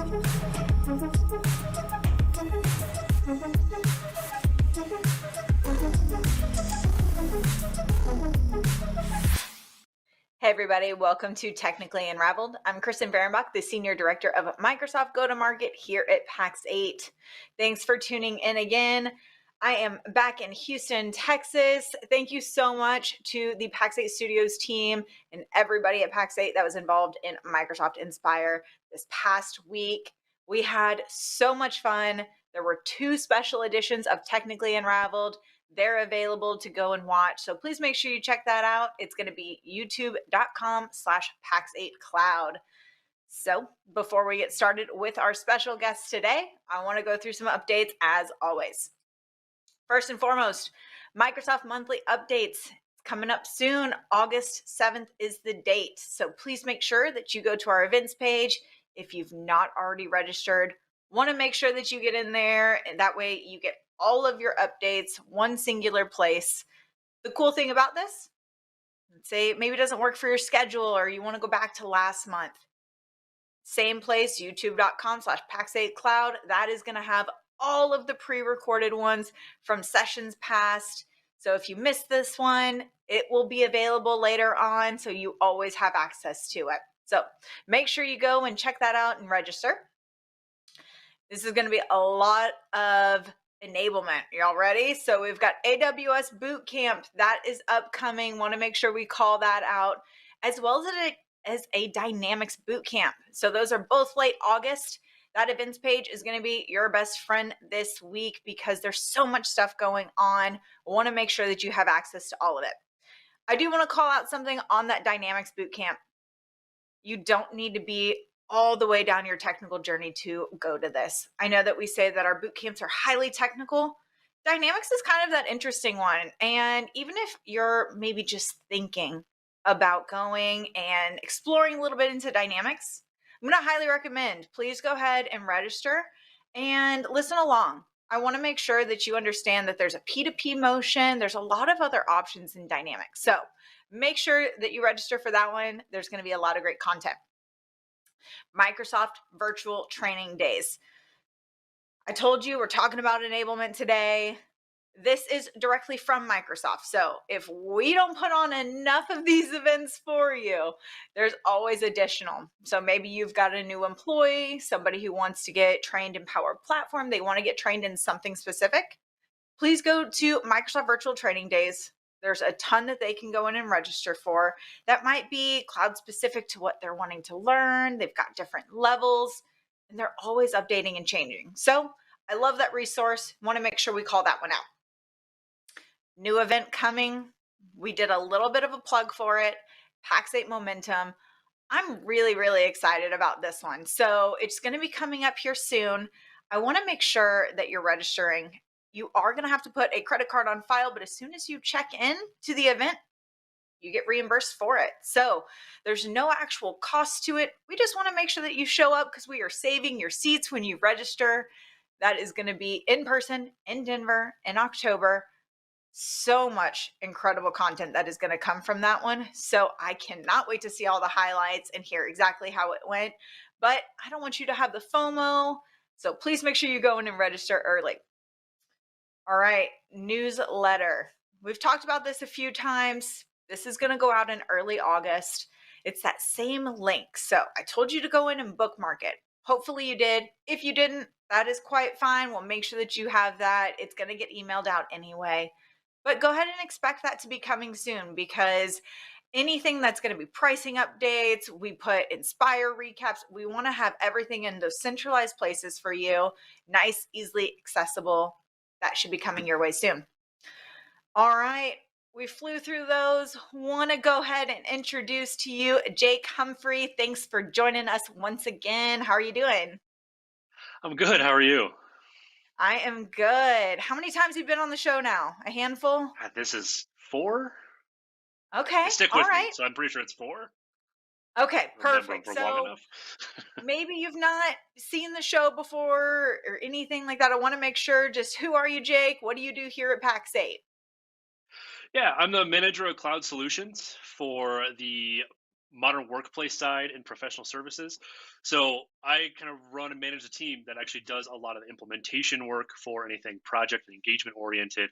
Hey everybody, welcome to Technically Unraveled. I'm Kristen Fehrenbach, the Senior Director of Microsoft Go-to-Market here at Pax8. Thanks for tuning in again. I am back in Houston, Texas. Thank you so much to the Pax8 Studios team and everybody at Pax8 that was involved in Microsoft Inspire this past week. We had so much fun. There were 2 special editions of Technically Unraveled. They're available to go and watch. So please make sure you check that out. It's going to be youtube.com/Pax8Cloud. So before we get started with our special guest today, I want to go through some updates as always. First and foremost, Microsoft monthly updates coming up soon. August 7th is the date. So please make sure that you go to our events page. If you've not already registered, want to make sure that you get in there, and that way you get all of your updates, one singular place. The cool thing about this, let's say maybe it doesn't work for your schedule or you want to go back to last month. Same place, youtube.com/Pax8Cloud. That is going to have all of the pre-recorded ones from sessions past. So if you missed this one, it will be available later on, so you always have access to it. So make sure you go and check that out and register. This is going to be a lot of enablement. Y'all ready? So we've got AWS Bootcamp that is upcoming. Want to make sure we call that out, as well as a Dynamics Bootcamp. So those are both late August. That events page is going to be your best friend this week because there's so much stuff going on. I want to make sure that you have access to all of it. I do want to call out something on that Dynamics Bootcamp. You don't need to be all the way down your technical journey to go to this. I know that we say that our boot camps are highly technical. Dynamics is kind of that interesting one. And even if you're maybe just thinking about going and exploring a little bit into Dynamics, I'm going to highly recommend, please go ahead and register and listen along. I want to make sure that you understand that there's a P2P motion. There's a lot of other options in Dynamics. So make sure that you register for that one. There's going to be a lot of great content. Microsoft Virtual Training Days. I told you we're talking about enablement today. This is directly from Microsoft. So if we don't put on enough of these events for you, there's always additional. So maybe you've got a new employee, somebody who wants to get trained in Power Platform. They want to get trained in something specific. Please go to Microsoft Virtual Training Days. There's a ton that they can go in and register for. That might be cloud specific to what they're wanting to learn. They've got different levels and they're always updating and changing. So I love that resource. Want to make sure we call that one out. New event coming. We did a little bit of a plug for it. Pax8 Momentum. I'm really, really excited about this one. So it's going to be coming up here soon. I want to make sure that you're registering. You are going to have to put a credit card on file, but as soon as you check in to the event, you get reimbursed for it. So there's no actual cost to it. We just want to make sure that you show up because we are saving your seats when you register. That is going to be in person in Denver in October. So much incredible content that is going to come from that one. So I cannot wait to see all the highlights and hear exactly how it went. But I don't want you to have the FOMO. So please make sure you go in and register early. All right, newsletter. We've talked about this a few times. This is going to go out in early August. It's that same link. So I told you to go in and bookmark it. Hopefully you did. If you didn't, that is quite fine. We'll make sure that you have that. It's going to get emailed out anyway. But go ahead and expect that to be coming soon because anything that's going to be pricing updates, we put Inspire recaps. We want to have everything in those centralized places for you. Nice, easily accessible. That should be coming your way soon. All right, we flew through those. Want to go ahead and introduce to you Jake Humphrey. Thanks for joining us once again. How are you doing? I'm good. How are you? I am good. How many times have you been on the show now? A handful? This is 4. Okay, You stick all with me, right. so I'm pretty sure it's 4. Okay, perfect. We're long So enough. maybe you've not seen the show before or anything like that. I want to make sure just who are you, Jake? What do you do here at Pax8? Yeah, I'm the manager of cloud solutions for the modern workplace side and professional services. So I kind of run and manage a team that actually does a lot of the implementation work for anything project and engagement oriented,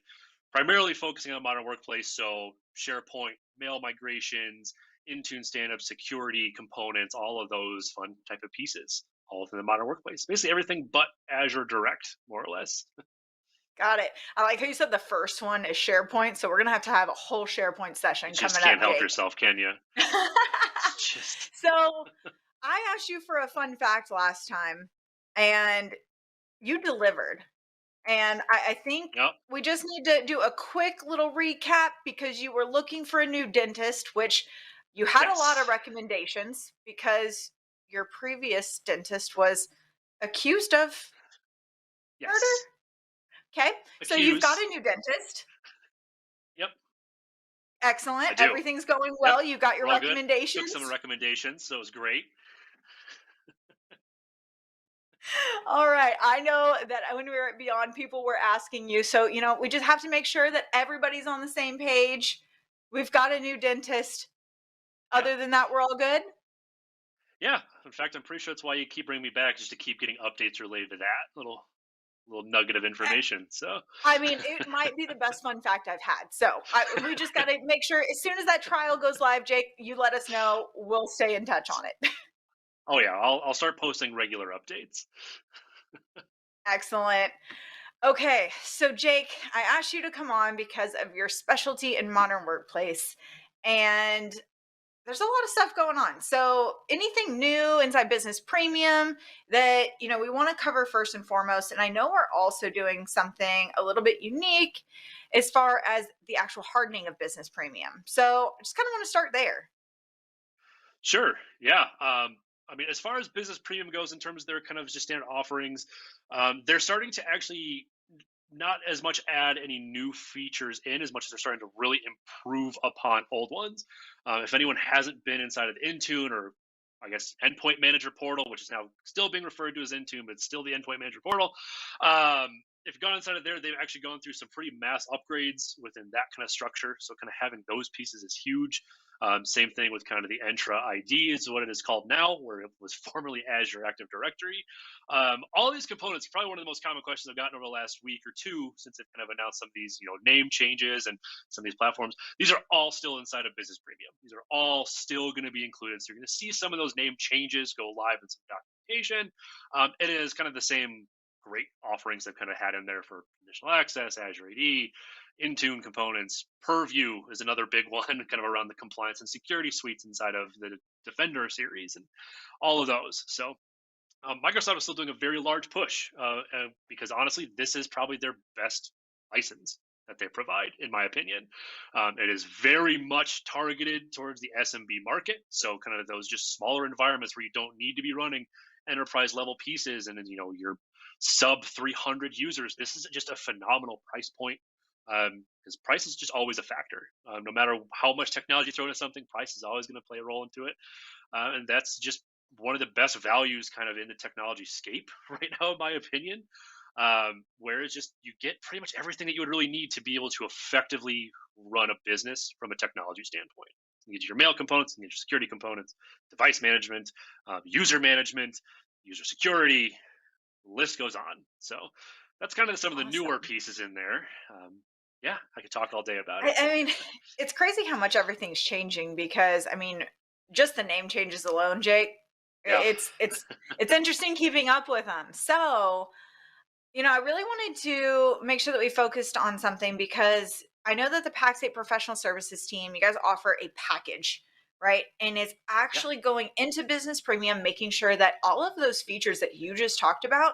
primarily focusing on modern workplace. So SharePoint, mail migrations, Intune stand-up, security components, all of those fun type of pieces, all within the modern workplace. Basically everything but Azure Direct, more or less. Got it. I like how you said the first one is SharePoint, so we're gonna have to have a whole SharePoint You session just coming can't up, help Jake. yourself, can you? It's just So I asked you for a fun fact last time, and you delivered. And I think yep. we just need to do a quick little recap because you were looking for a new dentist, which you had a lot of Yes. recommendations because your previous dentist was accused of murder. Yes. Okay. So you've got Accused. a new dentist. Yep. Excellent. I do. Everything's going Yep. well. You got your We're all good. Took some recommendations. recommendations, so it was great. All right. I know that when we were at Beyond, people were asking you. So, we just have to make sure that everybody's on the same page. We've got a new dentist. Yeah. Other than that, we're all good. Yeah. In fact, I'm pretty sure that's why you keep bringing me back, just to keep getting updates related to that little nugget of information. So I mean, it might be the best fun fact I've had. So we just got to make sure as soon as that trial goes live, Jake, you let us know. We'll stay in touch on it. oh yeah, I'll start posting regular updates. Excellent. Okay. So, Jake, I asked you to come on because of your specialty in modern workplace. And there's a lot of stuff going on. So, anything new inside Business Premium that, we want to cover first and foremost. And I know we're also doing something a little bit unique as far as the actual hardening of Business Premium. So, I just kind of want to start there. Sure. Yeah. I mean, as far as business premium goes, in terms of their kind of just standard offerings, they're starting to actually not as much add any new features in as much as they're starting to really improve upon old ones. If anyone hasn't been inside of Intune, or I guess Endpoint Manager portal, which is now still being referred to as Intune, but it's still the Endpoint Manager portal. If you've gone inside of there, they've actually gone through some pretty mass upgrades within that kind of structure. So kind of having those pieces is huge. Same thing with kind of the Entra ID is what it is called now, where it was formerly Azure Active Directory. All these components, probably one of the most common questions I've gotten over the last week or two since they've kind of announced some of these, name changes and some of these platforms. These are all still inside of Business Premium. These are all still going to be included. So you're going to see some of those name changes go live in some documentation. It is kind of the same great offerings they've kind of had in there for conditional access, Azure AD, Intune components. Purview is another big one, kind of around the compliance and security suites inside of the Defender series and all of those. So Microsoft is still doing a very large push because honestly, this is probably their best license that they provide, in my opinion. It is very much targeted towards the SMB market, so kind of those just smaller environments where you don't need to be running enterprise level pieces, and then your sub 300 users. This is just a phenomenal price point because price is just always a factor. No matter how much technology you throw into something, price is always going to play a role into it, and that's just one of the best values kind of in the technology scape right now, in my opinion. Where it's just you get pretty much everything that you would really need to be able to effectively run a business from a technology standpoint. You get your mail components, you get your security components, device management, user security. The list goes on. So that's kind of some of the newer Awesome. pieces in there. Yeah, I could talk all day about it. I mean, it's crazy how much everything's changing because, I mean, just the name changes alone, Jake. Yeah, It's interesting keeping up with them. So, I really wanted to make sure that we focused on something because I know that the Pax8 professional services team, you guys offer a package, right? And it's yeah, actually going into business premium, making sure that all of those features that you just talked about,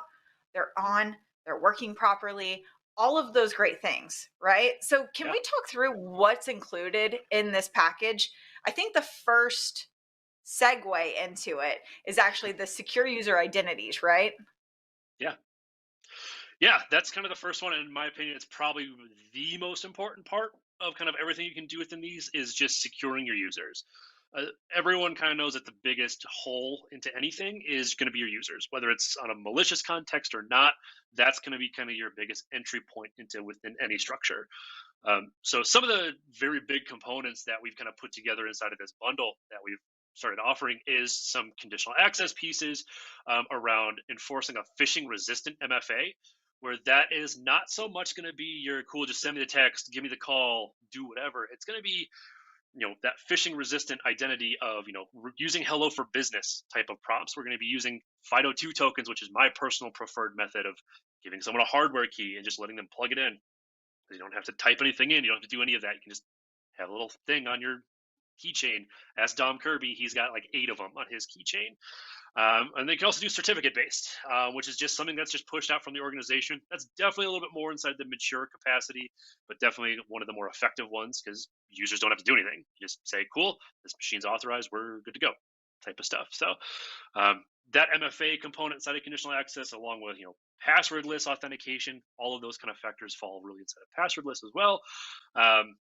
they're on, they're working properly, all of those great things, right? So can yeah, we talk through what's included in this package? I think the first segue into it is actually the secure user identities, right? yeah. Yeah, that's kind of the first one. And in my opinion, it's probably the most important part of kind of everything you can do within these is just securing your users. Everyone kind of knows that the biggest hole into anything is going to be your users, whether it's on a malicious context or not. That's going to be kind of your biggest entry point into within any structure. So some of the very big components that we've kind of put together inside of this bundle that we've started offering is some conditional access pieces around enforcing a phishing resistant MFA, where that is not so much going to be your cool, just send me the text, give me the call, do whatever. It's going to be, that phishing resistant identity of, using hello for business type of prompts. We're going to be using FIDO2 tokens, which is my personal preferred method of giving someone a hardware key and just letting them plug it in. You don't have to type anything in. You don't have to do any of that. You can just have a little thing on your keychain. Ask Dom Kirby. He's got like 8 of them on his keychain. And they can also do certificate based, which is just something that's just pushed out from the organization. That's definitely a little bit more inside the mature capacity, but definitely one of the more effective ones because users don't have to do anything. You just say, cool, this machine's authorized, we're good to go type of stuff. So that MFA component inside of conditional access, along with, passwordless authentication, all of those kind of factors fall really inside of passwordless as well. So And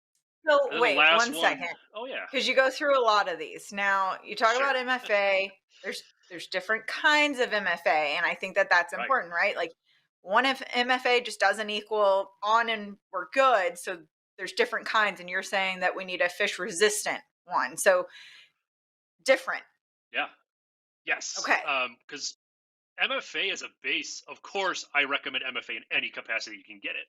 then the wait last one one, second, oh yeah, because you go through a lot of these. Now you talk sure, about MFA. There's different kinds of MFA, and I think that that's right. important, right? Like one if MFA just doesn't equal on and we're good. So there's different kinds, and you're saying that we need a fish resistant one. So different. Yeah. Yes. Okay. Because MFA as a base, of course, I recommend MFA in any capacity you can get it.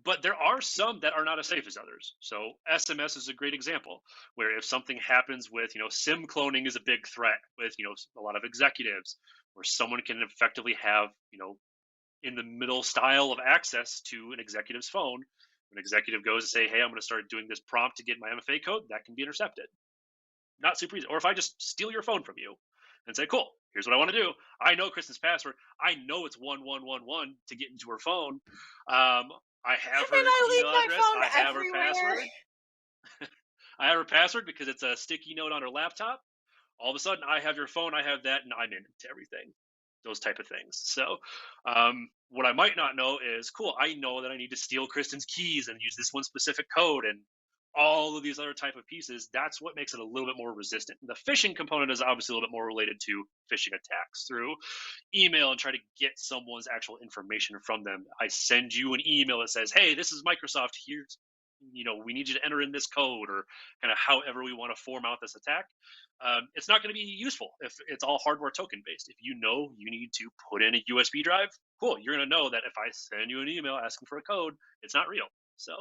But there are some that are not as safe as others. So SMS is a great example where if something happens with, SIM cloning is a big threat with, a lot of executives where someone can effectively have, in the middle style of access to an executive's phone. An executive goes to say, hey, I'm going to start doing this prompt to get my MFA code, that can be intercepted. Not super easy. Or if I just steal your phone from you and say, cool, here's what I want to do. I know Kristen's password. I know it's 1111 to get into her phone. I have And her I leave email my address. I phone have her everywhere. password. I have her password because it's a sticky note on her laptop. All of a sudden, I have your phone. I have that, and I'm into everything. Those type of things. So, what I might not know is, cool. I know that I need to steal Kristen's keys and use this one specific code, and all of these other type of pieces. That's what makes it a little bit more resistant. The phishing component is obviously a little bit more related to phishing attacks through email and try to get someone's actual information from them. I send you an email that says, hey, this is Microsoft. Here's, we need you to enter in this code, or kind of however we want to form out this attack. It's not going to be useful if it's all hardware token based. If you know you need to put in a USB drive, cool, you're going to know that if I send you an email asking for a code, it's not real. So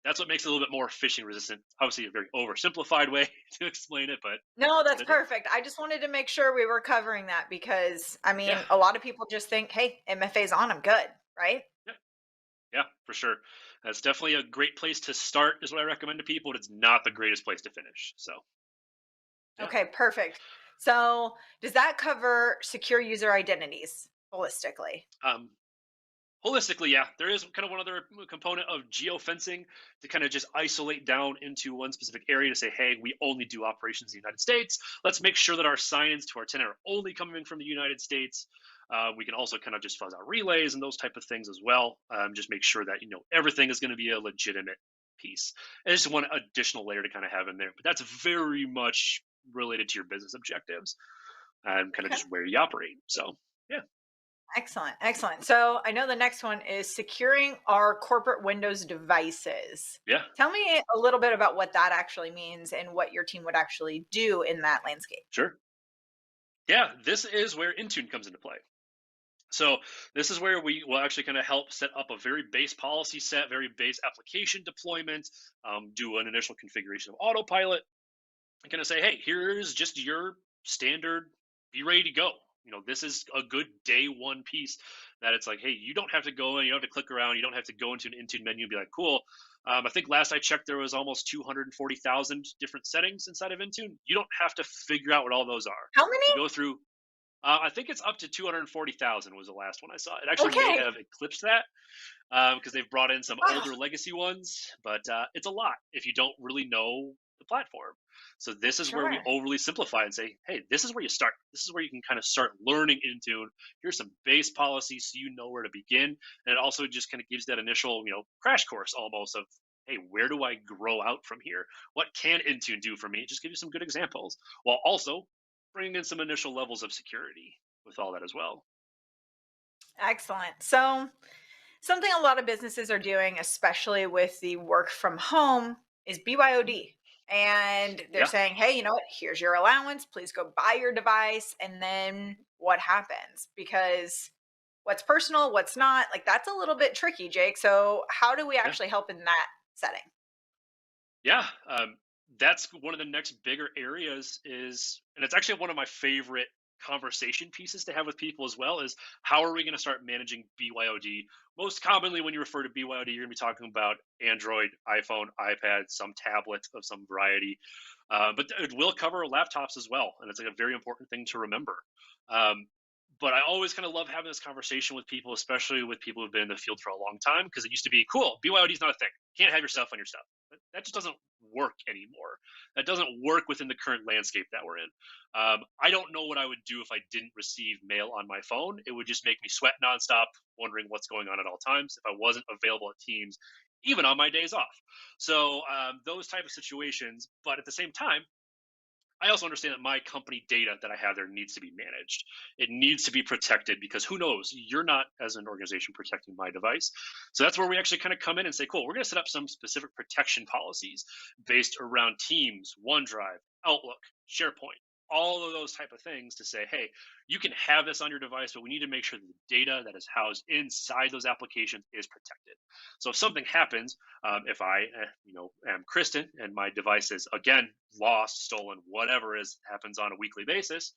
that's what makes it a little bit more phishing resistant. Obviously, a very oversimplified way to explain it, but No, that's that's what it is. perfect. I just wanted to make sure we were covering that because I Yeah, mean, a lot of people just think, hey, MFA's on, I'm good, right? yeah, yeah, for sure. That's definitely a great place to start, is what I recommend to people. But it's not the greatest place to finish. So, yeah. Okay, perfect. So, does that cover secure user identities holistically? Um, Holistically, yeah, there is kind of one other component of geofencing to kind of just isolate down into one specific area to say, hey, we only do operations in the United States. Let's make sure that our sign-ins to our tenant are only coming in from the United States. We can also kind of just fuzz out relays and those type of things as well. Just make sure that everything is going to be a legitimate piece. And just one additional layer to kind of have in there, but that's very much related to your business objectives and kind of Okay. just where you operate. So yeah, Excellent. Excellent. So, I know the next one is securing our corporate Windows devices. yeah, Tell me a little bit about what that actually means and what your team would actually do in that landscape. sure. Yeah, this is where Intune comes into play. So this is where we will actually kind of help set up a very base policy set, very base application deployment, do an initial configuration of autopilot, and kind of say, hey, here's just your standard, be ready to go. This is a good day one piece that it's like, hey, you don't have to go in, you don't have to click around, you don't have to go into an Intune menu and be like, cool. I think last I checked, there was almost 240,000 different settings inside of Intune. You don't have to figure out what all those are. How many? You go through I think it's up to 240,000 was the last one I saw. It actually may Okay. have eclipsed that because they've brought in some Wow. older legacy ones, but it's a lot if you don't really know the platform. So this is where we Sure. overly simplify and say, hey, this is where you start. This is where you can kind of start learning Intune. Here's some base policies so you know where to begin. And it also just kind of gives that initial, crash course almost of, hey, where do I grow out from here? What can Intune do for me? Just give you some good examples while also bringing in some initial levels of security with all that as well. Excellent. So, something a lot of businesses are doing, especially with the work from home, is BYOD. and they're Yeah. saying, hey, you know what, here's your allowance, please go buy your device. And then what happens? Because what's personal, what's not, like that's a little bit tricky, Jake. So how do we Yeah. actually help in that setting? Yeah. That's one of the next bigger areas and it's actually one of my favorite conversation pieces to have with people as well is how are we going to start managing BYOD? Most commonly, when you refer to BYOD, you're going to be talking about Android, iPhone, iPad, some tablet of some variety. But it will cover laptops as well. And it's like a very important thing to remember. Um, but I always kind of love having this conversation with people, especially with people who've been in the field for a long time, because it used to be cool. BYOD is not a thing. You can't have your stuff on your stuff. That just doesn't work anymore. That doesn't work within the current landscape that we're in. I don't know what I would do if I didn't receive mail on my phone. It would just make me sweat nonstop, wondering what's going on at all times if I wasn't available at Teams, even on my days off. So those type of situations. But at the same time, I also understand that my company data that I have there needs to be managed. It needs to be protected because who knows? You're not, as an organization, protecting my device. So that's where we actually kind of come in and say, cool, we're going to set up some specific protection policies based around Teams, OneDrive, Outlook, SharePoint, all of those type of things to say, hey, you can have this on your device, but we need to make sure that the data that is housed inside those applications is protected. So if something happens, if I, am Kristen and my device is again lost, stolen, whatever is happens on a weekly basis,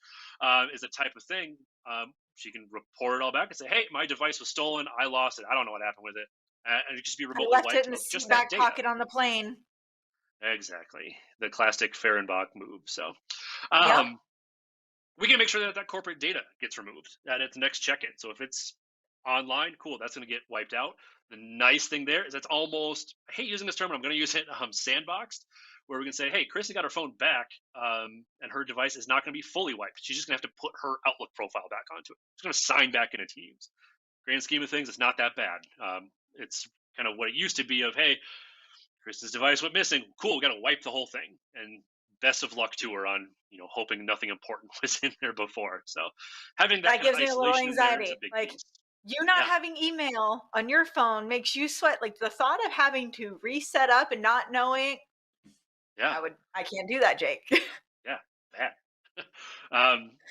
is the type of thing she can report it all back and say, "Hey, my device was stolen. I lost it. I don't know what happened with it," and it just be I remotely left it wiped in the of just seat that back data. pocket on the plane. Exactly, the classic Fehrenbach move. So, Yep. um, we can make sure that that corporate data gets removed at its next check-in. So if it's online, cool, that's going to get wiped out. The nice thing there is that's almost, I hate using this term, but I'm going to use it, sandboxed, where we can say, hey, Kristen got her phone back, and her device is not going to be fully wiped. She's just going to have to put her Outlook profile back onto it. She's going to sign back into Teams. Grand scheme of things, it's not that bad. It's kind of what it used to be of, hey, Kristen's device went missing. Cool, we got to wipe the whole thing. And best of luck to her on, hoping nothing important was in there before. So having that That kind of gives me a little isolation in there is a anxiety. big Like piece. you not Yeah, having email on your phone makes you sweat. Like the thought of having to reset up and not knowing, yeah, I can't do that, Jake. yeah, bad.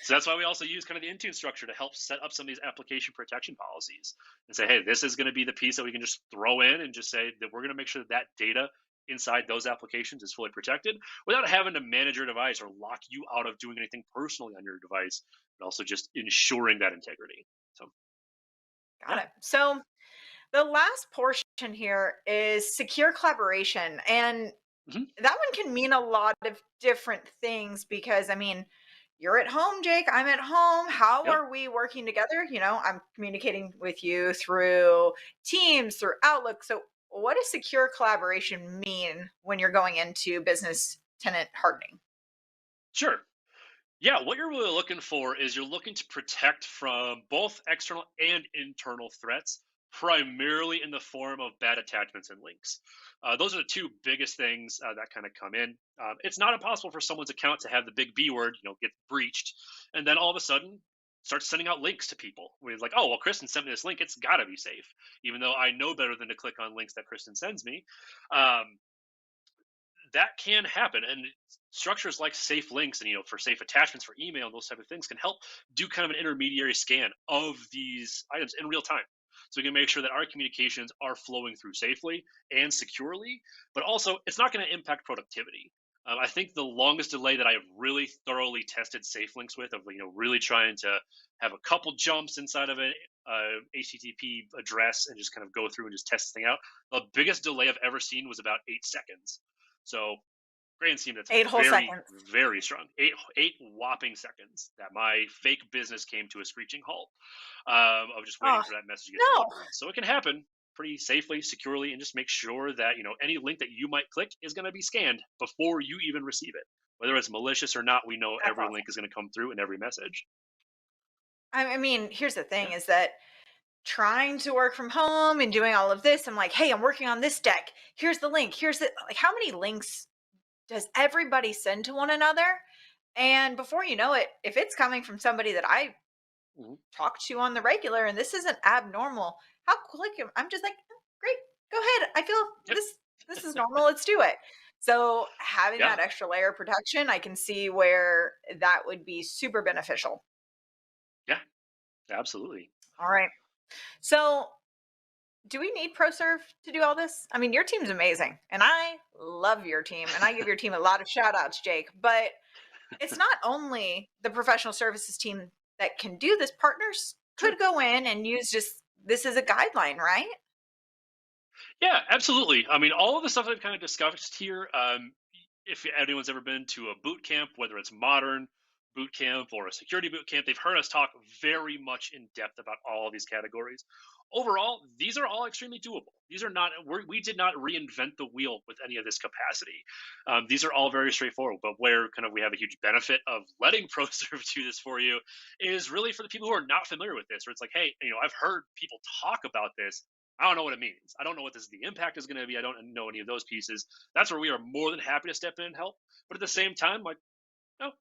So that's why we also use kind of the Intune structure to help set up some of these application protection policies and say, hey, this is going to be the piece that we can just throw in and just say that we're going to make sure that that data inside those applications is fully protected without having to manage your device or lock you out of doing anything personally on your device, but also just ensuring that integrity. So, Got yeah. it. So the last portion here is secure collaboration. And Mhm. that one can mean a lot of different things because I mean, you're at home, Jake. I'm at home. How Yep. are we working together? I'm communicating with you through Teams, through Outlook. So, what does secure collaboration mean when you're going into business tenant hardening? Sure. Yeah, what you're really looking for is you're looking to protect from both external and internal threats, primarily in the form of bad attachments and links. Those are the two biggest things that kind of come in. It's not impossible for someone's account to have the big B word, get breached, and then all of a sudden start sending out links to people. We're like, oh, well, Kristen sent me this link. It's got to be safe, even though I know better than to click on links that Kristen sends me. Um, that can happen, and structures like safe links and for safe attachments for email and those type of things can help do kind of an intermediary scan of these items in real time, so we can make sure that our communications are flowing through safely and securely, but also it's not going to impact productivity. I think the longest delay that I have really thoroughly tested safe links with, of really trying to have a couple jumps inside of an HTTP address and just kind of go through and just test this thing out, the biggest delay I've ever seen was about 8 seconds. So grand scheme, that's 8 whole seconds. very, very strong. Eight whopping seconds that my fake business came to a screeching halt, of just waiting Oh, for that message to get no. delivered. So it can happen pretty safely, securely, and just make sure that any link that you might click is going to be scanned before you even receive it. Whether it's malicious or not, we know That's every awesome. link is going to come through in every message. I mean, here's the Yeah. thing is that trying to work from home and doing all of this, I'm like, hey, I'm working on this deck. Here's the link. Here's the, like, how many links does everybody send to one another? And before you know it, if it's coming from somebody that I Mhm. talk to on the regular and this isn't abnormal, how quick I'm just like, "Oh, great, go ahead. I feel Yep. this is normal. Let's do it." So having Yeah, that extra layer of protection, I can see where that would be super beneficial. yeah, absolutely. All right. So do we need ProServe to do all this? I mean, your team's amazing, and I love your team, and I give your team a lot of shout outs, Jake. But it's not only the professional services team that can do this. Partners Sure. could go in and use just this as a guideline, right? Yeah, absolutely. I mean, all of the stuff I've kind of discussed here, if anyone's ever been to a boot camp, whether it's modern boot camp or a security boot camp, they've heard us talk very much in depth about all of these categories. Overall, these are all extremely doable. These are not, we did not reinvent the wheel with any of this capacity. These are all very straightforward, but where kind of we have a huge benefit of letting ProServe do this for you is really for the people who are not familiar with this, where it's like, hey, I've heard people talk about this. I don't know what it means. I don't know what the impact is going to be. I don't know any of those pieces. That's where we are more than happy to step in and help. But at the same time, like, no,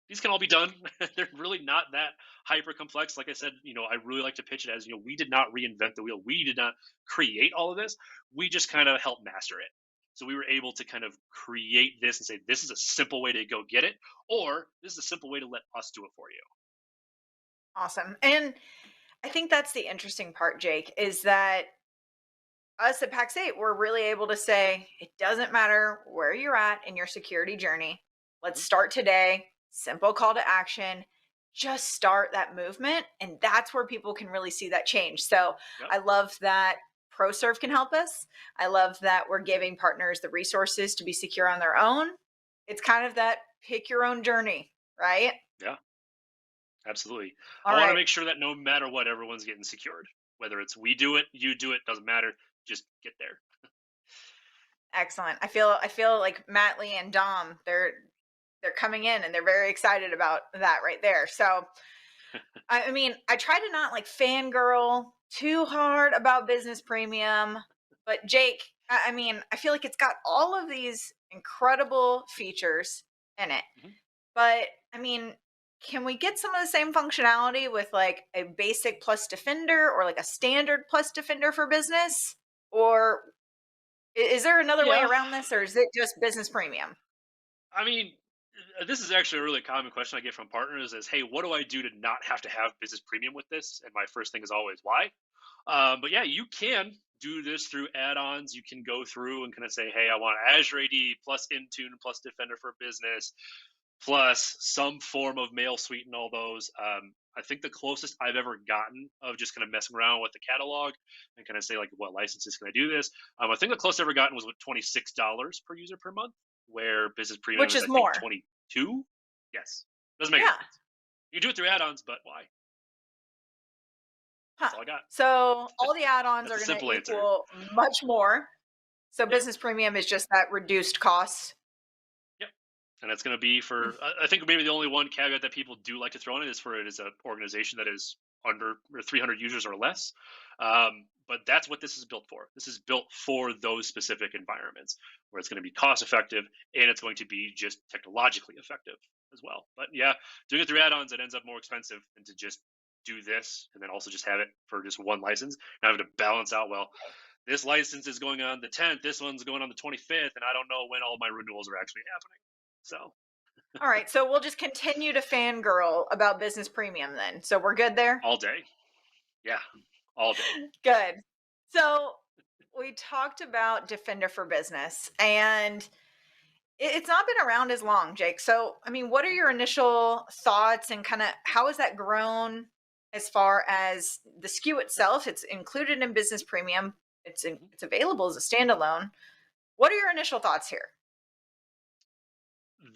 these can all be done. They're really not that hyper complex. Like I said, I really like to pitch it as, we did not reinvent the wheel. We did not create all of this. We just kind of helped master it. So we were able to kind of create this and say, this is a simple way to go get it, or this is a simple way to let us do it for you. Awesome. And I think that's the interesting part, Jake, is that us at Pax8, we're really able to say it doesn't matter where you're at in your security journey. Let's Mhm. start today. Simple call to action. Just start that movement. And that's where people can really see that change. So Yep. I love that ProServe can help us. I love that we're giving partners the resources to be secure on their own. It's kind of that pick your own journey, right? Yeah. Absolutely. All I want to right. make sure that no matter what, everyone's getting secured. Whether it's we do it, you do it, doesn't matter. Just get there. Excellent. I feel like Matley and Dom, they're coming in and they're very excited about that right there. So I mean, I try to not like fangirl too hard about business premium, but Jake, I mean, I feel like it's got all of these incredible features in it. Mhm. But I mean, can we get some of the same functionality with like a basic plus defender or like a standard plus defender for business? Or is there another way Yeah. around this, or is it just business premium? I mean, this is actually a really common question I get from partners is, hey, what do I do to not have to have business premium with this? And my first thing is always why. But yeah, you can do this through add-ons. You can go through and kind of say, hey, I want Azure AD plus Intune plus Defender for Business plus some form of mail suite and all those. I think the closest I've ever gotten of just kind of messing around with the catalog and kind of say like, what licenses can I do this? I think the closest I've ever gotten was with $26 per user per month, where business premium Which is is I think more. 22. Yes, doesn't make a Yeah. difference. You do it through add-ons, but why? Huh. That's all I got. So all the add-ons That's are a going to simple answer. equal much more. So Yep. business premium is just that reduced cost. Yep. And that's going to be Mm. for, I think maybe the only one caveat that people do like to throw in it is for it is an organization that is under or 300 users or less. But that's what this is built for. This is built for those specific environments where it's going to be cost effective and it's going to be just technologically effective as well. But yeah, doing it through add-ons, it ends up more expensive than to just do this and then also just have it for just one license. Now having to balance out, well, this license is going on the 10th, this one's going on the 25th, and I don't know when all my renewals are actually happening. So All right. So we'll just continue to fangirl about business premium then. So we're good there? all day. Yeah, all day. Good. So we talked about Defender for Business, and it's not been around as long, Jake. So, I mean, what are your initial thoughts and kind of how has that grown as far as the SKU itself? It's included in business premium. It's available as a standalone. What are your initial thoughts here?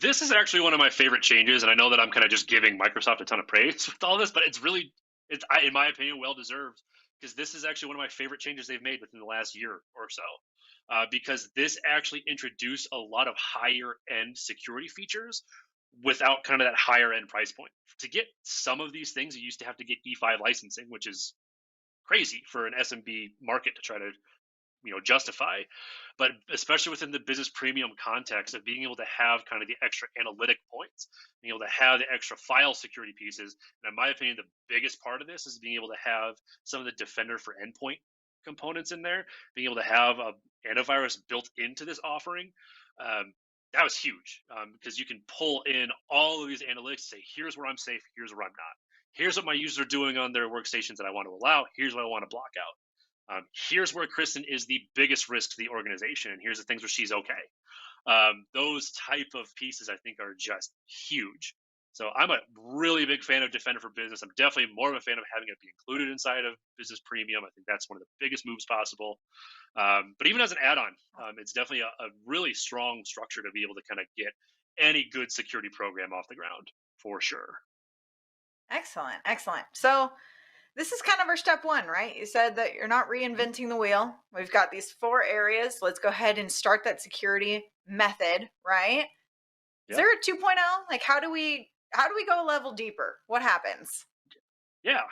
This is actually one of my favorite changes, and I know that I'm kind of just giving Microsoft a ton of praise with all this, but it's really, in my opinion, well deserved because this is actually one of my favorite changes they've made within the last year or so. Because this actually introduced a lot of higher end security features without kind of that higher end price point. To get some of these things, you used to have to get E5 licensing, which is crazy for an SMB market to try to justify. But especially within the business premium context of being able to have kind of the extra analytic points, being able to have the extra file security pieces, and in my opinion the biggest part of this is being able to have some of the defender for endpoint components in there, being able to have a antivirus built into this offering. That was huge because you can pull in all of these analytics and say, here's where I'm safe, here's where I'm not. Here's what my users are doing on their workstations that I want to allow. Here's what I want to block out. Here's where Kristen is the biggest risk to the organization, and here's the things where she's okay. Those type of pieces I think are just huge. So I'm a really big fan of Defender for Business. I'm definitely more of a fan of having it be included inside of Business Premium. I think that's one of the biggest moves possible. But even as an add-on, it's definitely a really strong structure to be able to kind of get any good security program off the ground for sure. Excellent. Excellent. So this is kind of our step one, right? You said that you're not Mhm. reinventing the wheel. We've got these 4 areas. Let's go ahead and start that security method, right? Is Yeah. there a 2.0? Like how do we go a level deeper? What happens? Yeah.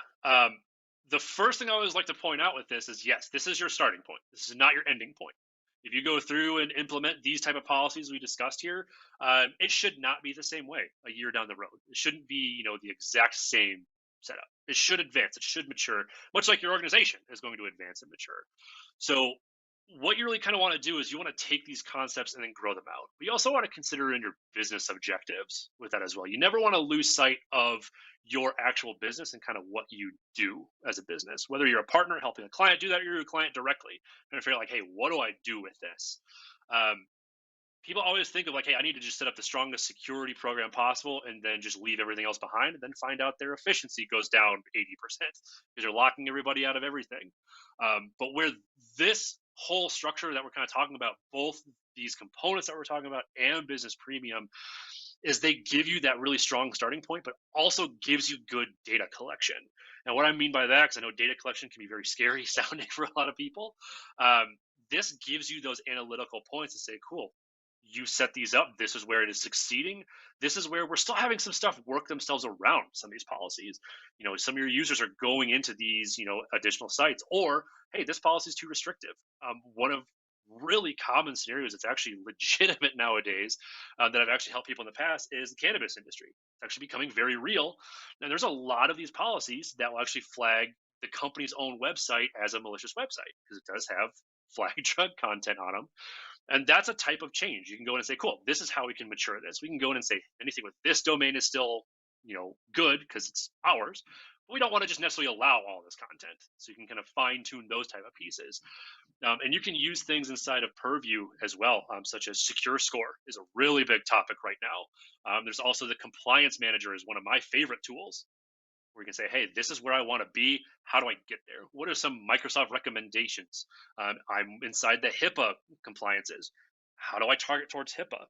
The first thing I always like to point out with this is yes, this is your starting point. This is not your ending point. If you go through and implement these type of policies we discussed here, it should not be the same way a year down the road. It shouldn't be, the exact same setup. It should advance. It should mature, much like your organization is going to advance and mature. So what you really kind of want to do is you want to take these concepts and then grow them out. But you also want to consider in your business objectives with that as well. You never want to lose sight of your actual business and kind of what you do as a business. Whether you're a partner helping a client do that, or you're a client directly, and figure like, hey, what do I do with this? Um, People always think of like, hey, I need to just set up the strongest security program possible and then just leave everything else behind, and then find out their efficiency goes down 80% because you're locking everybody out of everything. But where this whole structure that we're kind of talking about, both these components that we're talking about and business premium, is they give you that really strong starting point, but also gives you good data collection. And what I mean by that, because I know data collection can be very scary sounding for a lot of people, this gives you those analytical points to say, cool, you set these up. This is where it is succeeding. This is where we're still having some stuff work themselves around some of these policies. Some of your users are going into these, additional sites, or hey, this policy is too restrictive. One of really common scenarios that's actually legitimate nowadays that I've actually helped people in the past is the cannabis industry. It's actually becoming very real. And there's a lot of these policies that will actually flag the company's own website as a malicious website because it does have flag drug content on them. And that's a type of change. You can go in and say, cool, this is how we can mature this. We can go in and say anything with this domain is still, good because it's ours. But we don't want to just necessarily allow all this content. So you can kind of fine tune those type of pieces. And you can use things inside of Purview as well, such as Secure Score is a really big topic right now. There's also the Compliance Manager is one of my favorite tools where you can say, hey, this is where I want to be. How do I get there? What are some Microsoft recommendations? I'm inside the HIPAA compliances. How do I target towards HIPAA?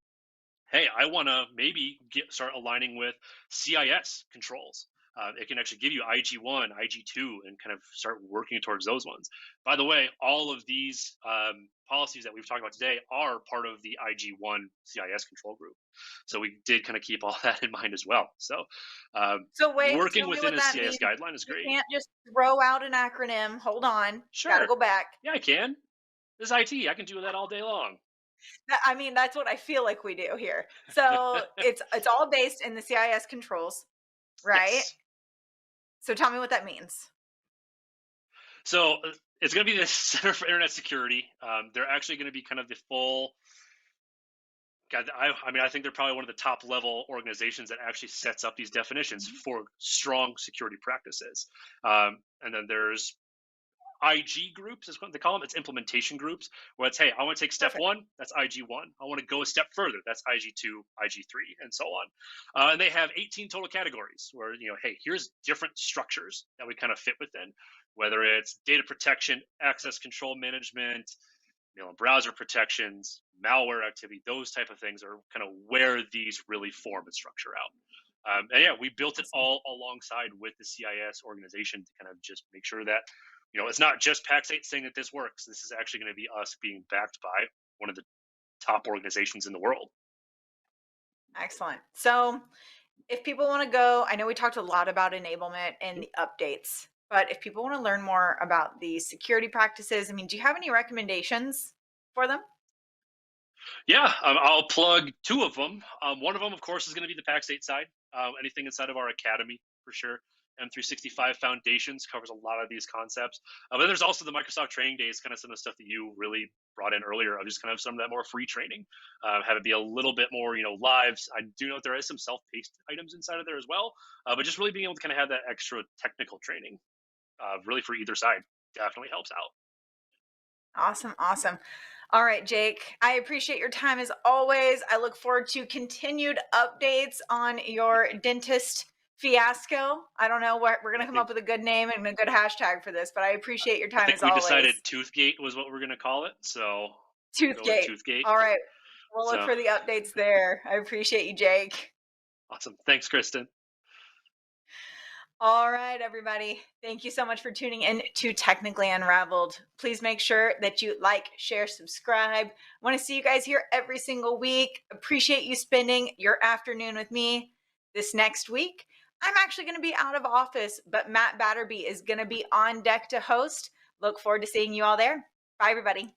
Hey, I want to maybe start aligning with CIS controls. It can actually give you IG1, IG2, and kind of start working towards those ones. By the way, all of these policies that we've talked about today are part of the IG1 CIS control group. So we did kind of keep all that in mind as well. So So wait, working tell me within what a that CIS means. guideline is You great. can't just throw out an acronym. Hold on. Got to Sure. go back. Yeah, I can. This is IT. I can do that all day long. I mean, that's what I feel like we do here. So it's all based in the CIS controls, right? Yes. So tell me what that means. So it's going to be the Center for Internet Security. They're actually going to be kind of the full. God, I mean, I think they're probably one of the top level organizations that actually sets up these definitions Mhm. for strong security practices. And then there's IG groups is what they call them. It's implementation groups where it's, hey, I want to take step Perfect. one, that's IG1. I want to go a step further, that's IG2, IG3, and so on. And they have 18 total categories where, hey, here's different structures that we kind of fit within, whether it's data protection, access control management, browser protections, malware activity, those type of things are kind of where these really form and structure out. And yeah, we built it Awesome. all alongside with the CIS organization to kind of just make sure that, it's not just Pax8 saying that this works. This is actually going to be us being backed by one of the top organizations in the world. Excellent. So if people want to go, I know we talked a lot about enablement and the updates, but if people want to learn more about the security practices, I mean, do you have any recommendations for them? Yeah, I'll plug two of them. One of them, of course, is going to be the Pax8 side. Anything inside of our academy, for sure. M365 Foundations covers a lot of these concepts. But there's also the Microsoft Training Days, kind of some of the stuff that you really brought in earlier, of just kind of some of that more free training, have it be a little bit more, lives. I do know there is some self-paced items inside of there as well, but just really being able to kind of have that extra technical training, really for either side, definitely helps out. Awesome. Awesome. All right, Jake, I appreciate your time as always. I look forward to continued updates on your dentist fiasco. I don't know what we're going I to come think up with a good name and a good hashtag for this, but I appreciate your I time think as we decided always. Toothgate was what we're going to call it, so we'll go with Toothgate. Toothgate. All right. We'll look So for the updates there. I appreciate you, Jake. awesome. Thanks, Kristen. All right, everybody. Thank you so much for tuning in to Technically Unraveled. Please make sure that you like, share, subscribe. Want to see you guys here every single week. Appreciate you spending your afternoon with me this next week. I'm actually going to be out of office, but Matt Batterby is going to be on deck to host. Look forward to seeing you all there. Bye, everybody.